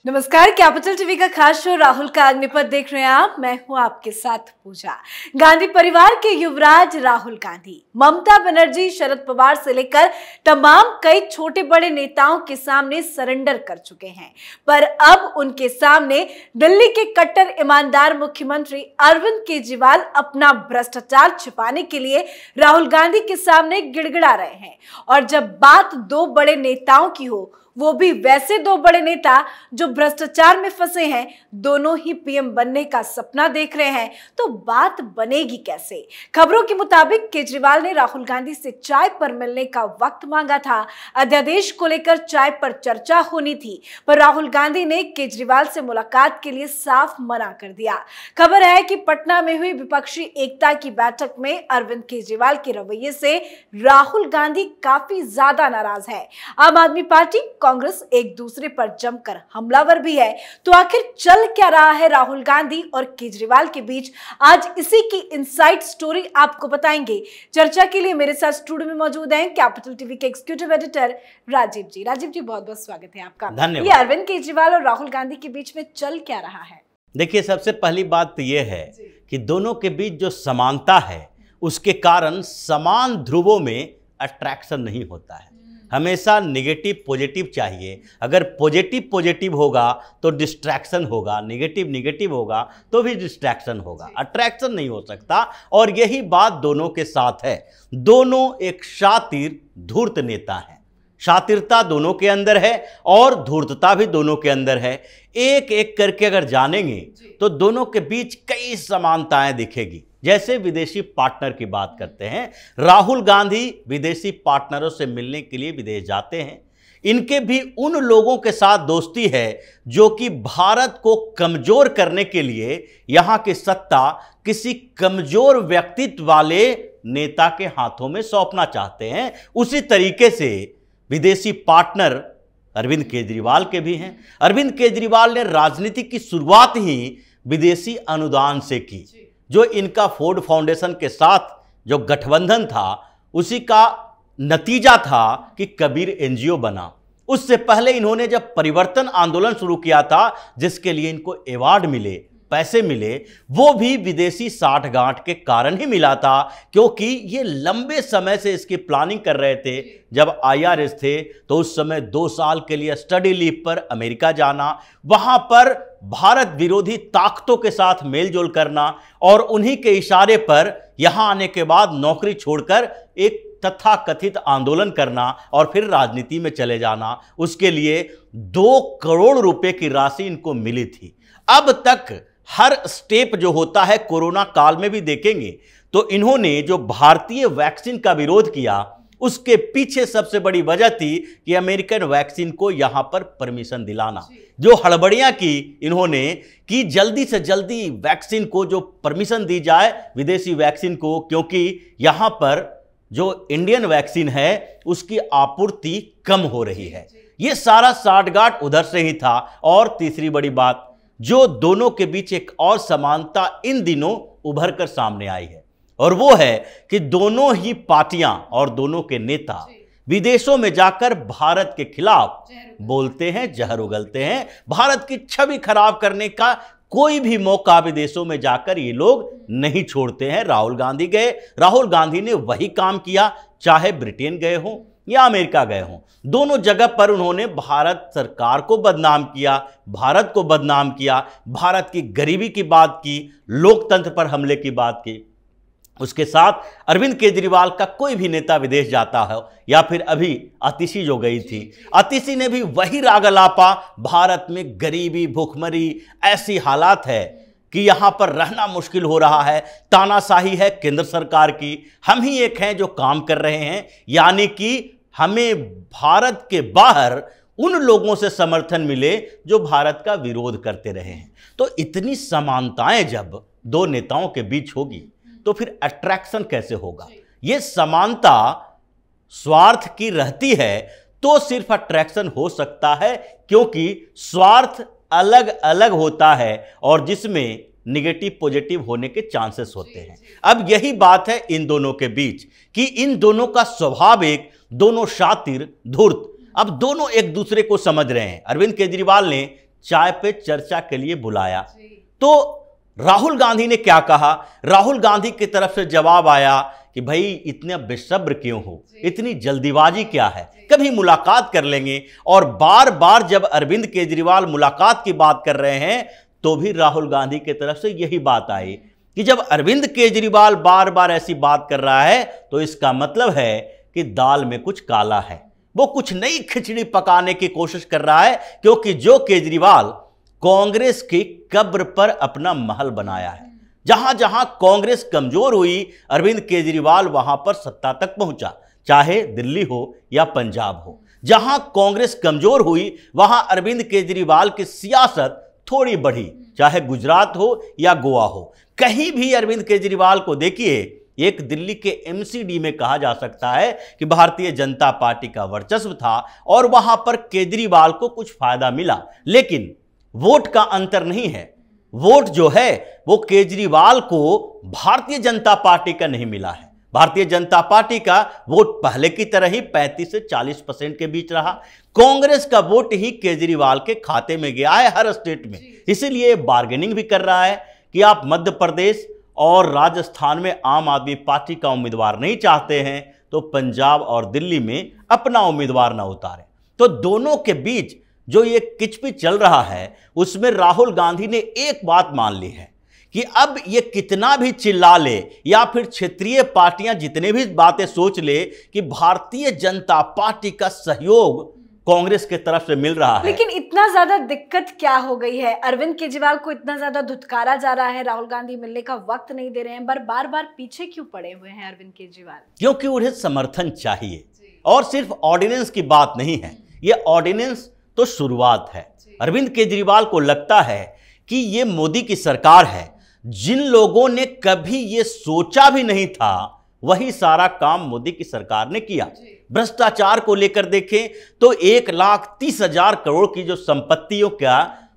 नमस्कार, capital TV का खास शो राहुल का अग्निपथ देख रहे हैं आप। मैं हूं आपके साथ पूजा। गांधी परिवार के युवराज राहुल गांधी, ममता बनर्जी, शरद पवार से लेकर तमाम कई छोटे बड़े नेताओं के सामने सरेंडर कर चुके हैं, पर अब उनके सामने दिल्ली के कट्टर ईमानदार मुख्यमंत्री अरविंद केजरीवाल अपना भ्रष्टाचार छिपाने के लिए राहुल गांधी के सामने गिड़गिड़ा रहे हैं। और जब बात दो बड़े नेताओं की हो, वो भी वैसे दो बड़े नेता जो भ्रष्टाचार में फंसे हैं, दोनों ही पीएम बनने का सपना देख रहे हैं, तो बात बनेगी कैसे। खबरों के मुताबिक केजरीवाल ने राहुल गांधी से चाय पर मिलने का वक्त मांगा था। अध्यादेश को लेकर चाय पर चर्चा होनी थी, पर राहुल गांधी ने केजरीवाल से मुलाकात के लिए साफ मना कर दिया। खबर है कि पटना में हुई विपक्षी एकता की बैठक में अरविंद केजरीवाल के रवैये से राहुल गांधी काफी ज्यादा नाराज है। आम आदमी पार्टी, कांग्रेस एक दूसरे पर जमकर हमलावर भी है। तो आखिर चल क्या रहा है राहुल गांधी और केजरीवाल के बीच, आज इसी की इनसाइड स्टोरी आपको बताएंगे। चर्चा के लिए मेरे साथ स्टूडियो में मौजूद हैं कैपिटल टीवी के एग्जीक्यूटिव एडिटर राजीव जी। राजीव जी, बहुत बहुत स्वागत है आपका। धन्यवाद। ये अरविंद केजरीवाल और राहुल गांधी के बीच में चल क्या रहा है? देखिए, सबसे पहली बात तो यह है कि दोनों के बीच जो समानता है उसके कारण समान ध्रुवों में अट्रैक्शन नहीं होता है। हमेशा नेगेटिव पॉजिटिव चाहिए। अगर पॉजिटिव पॉजिटिव होगा तो डिस्ट्रैक्शन होगा, नेगेटिव नेगेटिव होगा तो भी डिस्ट्रैक्शन होगा, अट्रैक्शन नहीं हो सकता। और यही बात दोनों के साथ है। दोनों एक शातिर धूर्त नेता हैं। शातिरता दोनों के अंदर है और धूर्तता भी दोनों के अंदर है। एक एक करके अगर जानेंगे तो दोनों के बीच कई समानताएं दिखेगी। जैसे विदेशी पार्टनर की बात करते हैं, राहुल गांधी विदेशी पार्टनरों से मिलने के लिए विदेश जाते हैं। इनके भी उन लोगों के साथ दोस्ती है जो कि भारत को कमजोर करने के लिए यहां की सत्ता किसी कमजोर व्यक्तित्व वाले नेता के हाथों में सौंपना चाहते हैं। उसी तरीके से विदेशी पार्टनर अरविंद केजरीवाल के भी हैं। अरविंद केजरीवाल ने राजनीति की शुरुआत ही विदेशी अनुदान से की। जो इनका फोर्ड फाउंडेशन के साथ जो गठबंधन था, उसी का नतीजा था कि कबीर एनजीओ बना। उससे पहले इन्होंने जब परिवर्तन आंदोलन शुरू किया था, जिसके लिए इनको अवार्ड मिले, पैसे मिले, वो भी विदेशी साठगांठ के कारण ही मिला था, क्योंकि ये लंबे समय से इसकी प्लानिंग कर रहे थे। जब आईआरएस थे तो उस समय 2 साल के लिए स्टडी लीव पर अमेरिका जाना, वहां पर भारत विरोधी ताकतों के साथ मेलजोल करना और उन्हीं के इशारे पर यहां आने के बाद नौकरी छोड़कर एक तथाकथित आंदोलन करना और फिर राजनीति में चले जाना। उसके लिए 2 करोड़ रुपए की राशि इनको मिली थी। अब तक हर स्टेप जो होता है, कोरोना काल में भी देखेंगे तो इन्होंने जो भारतीय वैक्सीन का विरोध किया, उसके पीछे सबसे बड़ी वजह थी कि अमेरिकन वैक्सीन को यहां पर परमिशन दिलाना। जो हड़बड़ियां की इन्होंने कि जल्दी से जल्दी वैक्सीन को जो परमिशन दी जाए, विदेशी वैक्सीन को, क्योंकि यहां पर जो इंडियन वैक्सीन है उसकी आपूर्ति कम हो रही है। यह सारा साठगांठ उधर से ही था। और तीसरी बड़ी बात, जो दोनों के बीच एक और समानता इन दिनों उभर कर सामने आई है, और वो है कि दोनों ही पार्टियां और दोनों के नेता विदेशों में जाकर भारत के खिलाफ बोलते हैं, जहर उगलते हैं। भारत की छवि खराब करने का कोई भी मौका विदेशों में जाकर ये लोग नहीं छोड़ते हैं। राहुल गांधी गए, राहुल गांधी ने वही काम किया, चाहे ब्रिटेन गए हों या अमेरिका गए हों। दोनों जगह पर उन्होंने भारत सरकार को बदनाम किया, भारत को बदनाम किया, भारत की गरीबी की बात की, लोकतंत्र पर हमले की बात की। उसके साथ अरविंद केजरीवाल का कोई भी नेता विदेश जाता है, या फिर अभी अतिशी जो गई थी, अतिशी ने भी वही राग अलापा। भारत में गरीबी, भूखमरी, ऐसी हालात है कि यहां पर रहना मुश्किल हो रहा है। तानाशाही है केंद्र सरकार की, हम ही एक हैं जो काम कर रहे हैं। यानी कि हमें भारत के बाहर उन लोगों से समर्थन मिले जो भारत का विरोध करते रहे हैं। तो इतनी समानताएं जब दो नेताओं के बीच होगी तो फिर अट्रैक्शन कैसे होगा? यह समानता स्वार्थ की रहती है तो सिर्फ अट्रैक्शन हो सकता है, क्योंकि स्वार्थ अलग अलग होता है और जिसमें निगेटिव पॉजिटिव होने के चांसेस होते हैं। अब यही बात है इन दोनों के बीच कि इन दोनों का स्वभाव एक, दोनों शातिर धूर्त। अब दोनों एक दूसरे को समझ रहे हैं। अरविंद केजरीवाल ने चाय पे चर्चा के लिए बुलाया। तो राहुल गांधी ने क्या कहा? राहुल गांधी की तरफ से जवाब आया कि भाई इतने बेसब्र क्यों हो, इतनी जल्दीबाजी क्या है, कभी मुलाकात कर लेंगे। और बार बार जब अरविंद केजरीवाल मुलाकात की बात कर रहे हैं तो भी राहुल गांधी की तरफ से यही बात आई कि जब अरविंद केजरीवाल बार बार ऐसी बात कर रहा है तो इसका मतलब है कि दाल में कुछ काला है, वो कुछ नई खिचड़ी पकाने की कोशिश कर रहा है, क्योंकि जो केजरीवाल कांग्रेस की कब्र पर अपना महल बनाया है, जहां जहां कांग्रेस कमजोर हुई अरविंद केजरीवाल वहां पर सत्ता तक पहुंचा, चाहे दिल्ली हो या पंजाब हो। जहां कांग्रेस कमजोर हुई वहां अरविंद केजरीवाल की सियासत थोड़ी बढ़ी, चाहे गुजरात हो या गोवा हो। कहीं भी अरविंद केजरीवाल को देखिए, एक दिल्ली के एमसीडी में कहा जा सकता है कि भारतीय जनता पार्टी का वर्चस्व था और वहां पर केजरीवाल को कुछ फायदा मिला, लेकिन वोट का अंतर नहीं है। वोट जो है वो केजरीवाल को भारतीय जनता पार्टी का नहीं मिला है। भारतीय जनता पार्टी का वोट पहले की तरह ही 35 से 40% के बीच रहा। कांग्रेस का वोट ही केजरीवाल के खाते में गया है हर स्टेट में। इसीलिए बार्गेनिंग भी कर रहा है कि आप मध्य प्रदेश और राजस्थान में आम आदमी पार्टी का उम्मीदवार नहीं चाहते हैं तो पंजाब और दिल्ली में अपना उम्मीदवार ना उतारें। तो दोनों के बीच जो ये किचपिच चल रहा है उसमें राहुल गांधी ने एक बात मान ली है कि अब ये कितना भी चिल्ला ले या फिर क्षेत्रीय पार्टियां जितने भी बातें सोच ले कि भारतीय जनता पार्टी का सहयोग कांग्रेस के तरफ से मिल रहा है। लेकिन इतना ज्यादा दिक्कत क्या हो गई है? अरविंद केजरीवाल को इतना ज्यादा धुतकारा जा रहा है, राहुल गांधी मिलने का वक्त नहीं दे रहे हैं, बार बार पीछे क्यों पड़े हुए हैं अरविंद केजरीवाल? क्योंकि उन्हें समर्थन चाहिए। और सिर्फ ऑर्डिनेंस की बात नहीं है, ये ऑर्डिनेंस तो शुरुआत है। अरविंद केजरीवाल को लगता है कि ये मोदी की सरकार है। जिन लोगों ने कभी ये सोचा भी नहीं था वही सारा काम मोदी की सरकार ने किया। भ्रष्टाचार को लेकर देखें तो 1,30,000 करोड़ की जो संपत्तियों का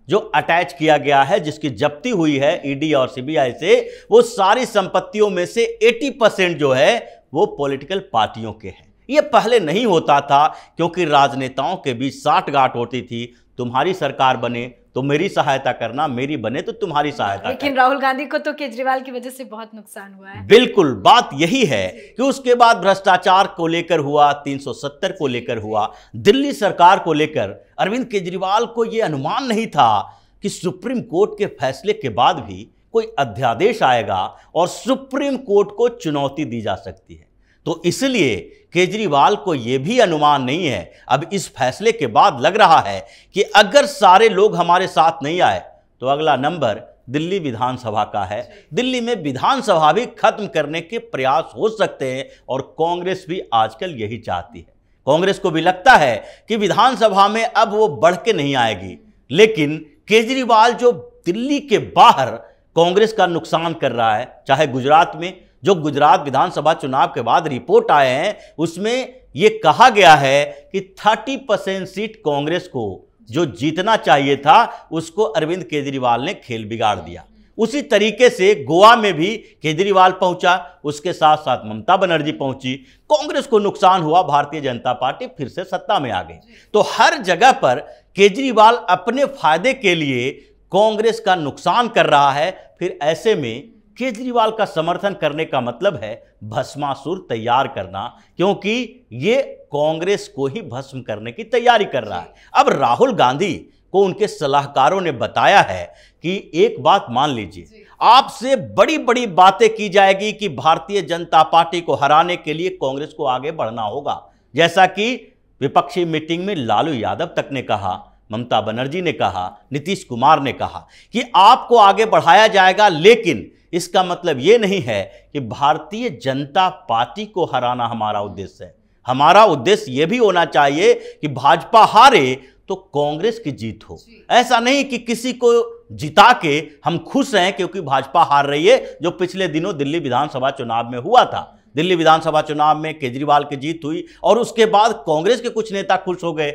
जो अटैच किया गया है, जिसकी जब्ती हुई है ईडी और सीबीआई से, वो सारी संपत्तियों में से 80% जो है वो पॉलिटिकल पार्टियों के हैं। ये पहले नहीं होता था क्योंकि राजनेताओं के बीच साठगांठ होती थी, तुम्हारी सरकार बने तो मेरी सहायता करना, मेरी बने तो तुम्हारी सहायता। लेकिन राहुल गांधी को तो केजरीवाल की वजह से बहुत नुकसान हुआ है। बिल्कुल, बात यही है कि उसके बाद भ्रष्टाचार को लेकर हुआ, 370 को लेकर हुआ, दिल्ली सरकार को लेकर अरविंद केजरीवाल को यह अनुमान नहीं था कि सुप्रीम कोर्ट के फैसले के बाद भी कोई अध्यादेश आएगा और सुप्रीम कोर्ट को चुनौती दी जा सकती है। तो इसलिए केजरीवाल को यह भी अनुमान नहीं है। अब इस फैसले के बाद लग रहा है कि अगर सारे लोग हमारे साथ नहीं आए तो अगला नंबर दिल्ली विधानसभा का है। दिल्ली में विधानसभा भी खत्म करने के प्रयास हो सकते हैं और कांग्रेस भी आजकल यही चाहती है। कांग्रेस को भी लगता है कि विधानसभा में अब वो बढ़ के नहीं आएगी, लेकिन केजरीवाल जो दिल्ली के बाहर कांग्रेस का नुकसान कर रहा है, चाहे गुजरात में, जो गुजरात विधानसभा चुनाव के बाद रिपोर्ट आए हैं उसमें यह कहा गया है कि 30% सीट कांग्रेस को जो जीतना चाहिए था उसको अरविंद केजरीवाल ने खेल बिगाड़ दिया। उसी तरीके से गोवा में भी केजरीवाल पहुंचा, उसके साथ साथ ममता बनर्जी पहुंची, कांग्रेस को नुकसान हुआ, भारतीय जनता पार्टी फिर से सत्ता में आ गई। तो हर जगह पर केजरीवाल अपने फायदे के लिए कांग्रेस का नुकसान कर रहा है। फिर ऐसे में केजरीवाल का समर्थन करने का मतलब है भस्मासुर तैयार करना, क्योंकि ये कांग्रेस को ही भस्म करने की तैयारी कर रहा है। अब राहुल गांधी को उनके सलाहकारों ने बताया है कि एक बात मान लीजिए, आपसे बड़ी बड़ी बातें की जाएगी कि भारतीय जनता पार्टी को हराने के लिए कांग्रेस को आगे बढ़ना होगा, जैसा कि विपक्षी मीटिंग में लालू यादव तक ने कहा, ममता बनर्जी ने कहा, नीतीश कुमार ने कहा कि आपको आगे बढ़ाया जाएगा, लेकिन इसका मतलब यह नहीं है कि भारतीय जनता पार्टी को हराना हमारा उद्देश्य है। हमारा उद्देश्य यह भी होना चाहिए कि भाजपा हारे तो कांग्रेस की जीत हो। ऐसा नहीं कि किसी को जिता के हम खुश हैं क्योंकि भाजपा हार रही है, जो पिछले दिनों दिल्ली विधानसभा चुनाव में हुआ था। दिल्ली विधानसभा चुनाव में केजरीवाल की जीत हुई और उसके बाद कांग्रेस के कुछ नेता खुश हो गए,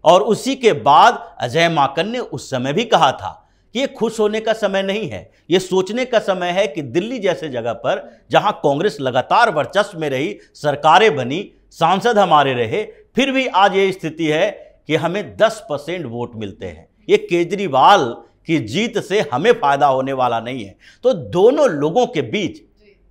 और उसी के बाद अजय माकन ने उस समय भी कहा था कि ये खुश होने का समय नहीं है, ये सोचने का समय है कि दिल्ली जैसे जगह पर जहां कांग्रेस लगातार वर्चस्व में रही, सरकारें बनी, सांसद हमारे रहे, फिर भी आज ये स्थिति है कि हमें 10% वोट मिलते हैं। ये केजरीवाल की जीत से हमें फायदा होने वाला नहीं है। तो दोनों लोगों के बीच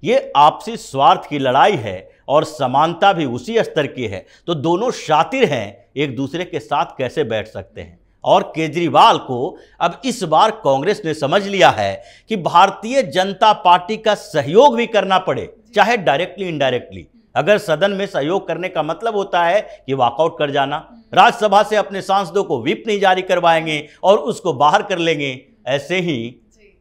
ये आपसी स्वार्थ की लड़ाई है और समानता भी उसी स्तर की है। तो दोनों शातिर हैं, एक दूसरे के साथ कैसे बैठ सकते हैं। और केजरीवाल को अब इस बार कांग्रेस ने समझ लिया है कि भारतीय जनता पार्टी का सहयोग भी करना पड़े, चाहे डायरेक्टली इनडायरेक्टली। अगर सदन में सहयोग करने का मतलब होता है कि वॉकआउट कर जाना, राज्यसभा से अपने सांसदों को व्हिप नहीं जारी करवाएंगे और उसको बाहर कर लेंगे, ऐसे ही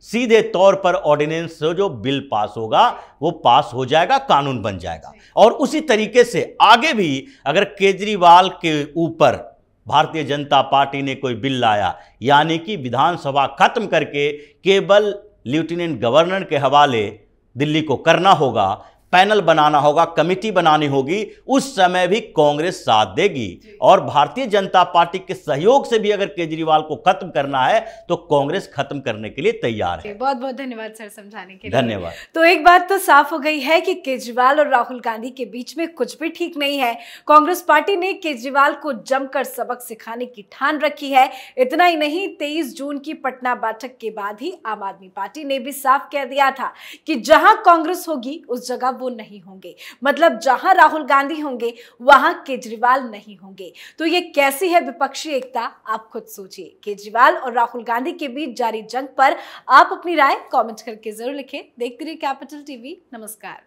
सीधे तौर पर ऑर्डिनेंस से जो बिल पास होगा वो पास हो जाएगा, कानून बन जाएगा। और उसी तरीके से आगे भी अगर केजरीवाल के ऊपर भारतीय जनता पार्टी ने कोई बिल लाया, यानी कि विधानसभा खत्म करके केवल लेफ्टिनेंट गवर्नर के हवाले दिल्ली को करना होगा, पैनल बनाना होगा, कमेटी बनानी होगी, उस समय भी कांग्रेस साथ देगी। और भारतीय जनता पार्टी के सहयोग से भी अगर केजरीवाल को खत्म करना है तो कांग्रेस खत्म करने के लिए तैयार है। बहुत बहुत धन्यवाद सर समझाने के लिए। धन्यवाद। तो एक बात तो साफ हो गई है कि केजरीवाल और राहुल गांधी के बीच में कुछ भी ठीक नहीं है। कांग्रेस पार्टी ने केजरीवाल को जमकर सबक सिखाने की ठान रखी है। इतना ही नहीं, 23 जून की पटना बैठक के बाद ही आम आदमी पार्टी ने भी साफ कह दिया था कि जहां कांग्रेस होगी उस जगह वो नहीं होंगे, मतलब जहां राहुल गांधी होंगे वहां केजरीवाल नहीं होंगे। तो ये कैसी है विपक्षी एकता, आप खुद सोचिए। केजरीवाल और राहुल गांधी के बीच जारी जंग पर आप अपनी राय कमेंट करके जरूर लिखें। देखते रहिए कैपिटल टीवी। नमस्कार।